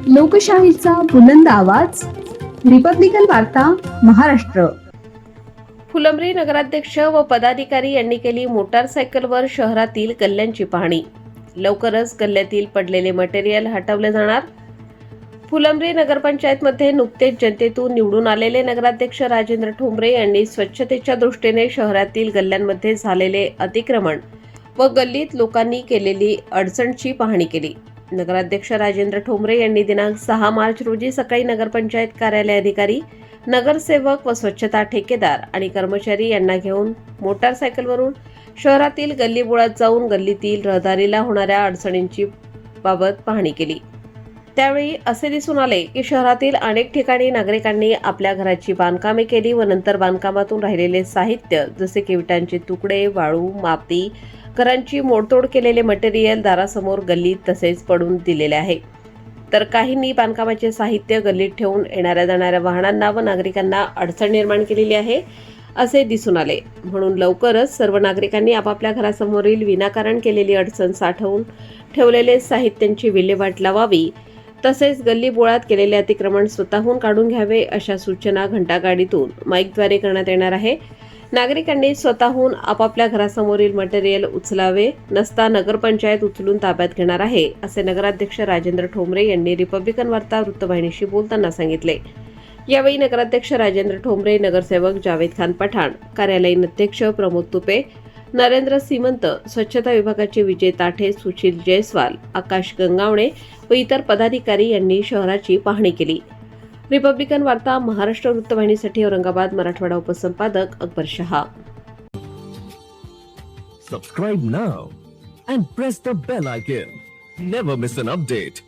लोकशाहीचा बुलंद आवाज, रिपब्लिकन वार्ता, महाराष्ट्र. फुलंब्री नगराध्यक्ष व पदाधिकारी यांनी केली मोटारसायकलवर शहरातील गल्ल्यांची पाहणी. लवकरच गल्ल्यातील पडलेले मटेरियल हटवले जाणार. फुलंब्री नगरपंचायतमध्ये नुकतेच जनतेतून निवडून आलेले नगराध्यक्ष राजेंद्र ठोंबरे यांनी स्वच्छतेच्या दृष्टीने शहरातील गल्ल्यांमध्ये झालेले अतिक्रमण व गल्लीत लोकांनी केलेली अडचणची पाहणी केली. नगराध्यक्ष राजेंद्र ठोंबरे यांनी दिनांक 6 मार्च रोजी सकाळी नगरपंचायत कार्यालय अधिकारी, नगरसेवक व स्वच्छता ठेकेदार आणि कर्मचारी यांना घेऊन मोटारसायकलवरून शहरातील गल्लीबोळात जाऊन गल्लीतील रहदारीला होणाऱ्या अडचणींची बाबत पाहणी केली. त्यावेळी असे दिसून आले की शहरातील अनेक ठिकाणी नागरिकांनी आपल्या घराची बांधकामे केली व नंतर बांधकामातून राहिलेले साहित्य जसे की विटांचे तुकडे, वाळू, माती, घरांची मोडतोड केलेले मटेरियल दारासमोर गल्लीत तसेच पडून दिलेले आहे. तर काहींनी बांधकामाचे साहित्य गल्लीत ठेवून येणाऱ्या जाणाऱ्या वाहनांना व नागरिकांना अडचण निर्माण केलेली आहे असे दिसून आले. म्हणून लवकरच सर्व नागरिकांनी आपापल्या घरासमोरील विनाकारण केलेली अडचण साठवून ठेवलेले साहित्यांची विल्हेवाट लावावी. तसेच गल्लीबोळात केलेले अतिक्रमण स्वतःहून काढून घ्यावे अशा सूचना घंटागाडीतून माईकद्वारे करण्यात येणार आहे. नागरिकांनी स्वतःहून आपापल्या घरासमोरील मटेरियल उचलावे, नसता नगरपंचायत उचलून ताब्यात घेणार आहे असे नगराध्यक्ष राजेंद्र ठोंबरे यांनी रिपब्लिकन वार्ता वृत्तवाहिनीशी बोलताना सांगितले. यावेळी नगराध्यक्ष राजेंद्र ठोंबरे, नगरसेवक जावेद खान पठाण, कार्यालयीन अध्यक्ष प्रमोद तुपे, नरेंद्र सीमंत, स्वच्छता विभागाचे विजय ताठे, सुशील जयस्वाल, आकाश गंगावणे व इतर पदाधिकारी यांनी शहराची पाहणी केली. रिपब्लिकन वार्ता Maharashtra वृत्तवाहिनीसाठी Aurangabad Marathwada उपसंपादक Akbar Shah. Subscribe now and press the bell icon. Never miss an update.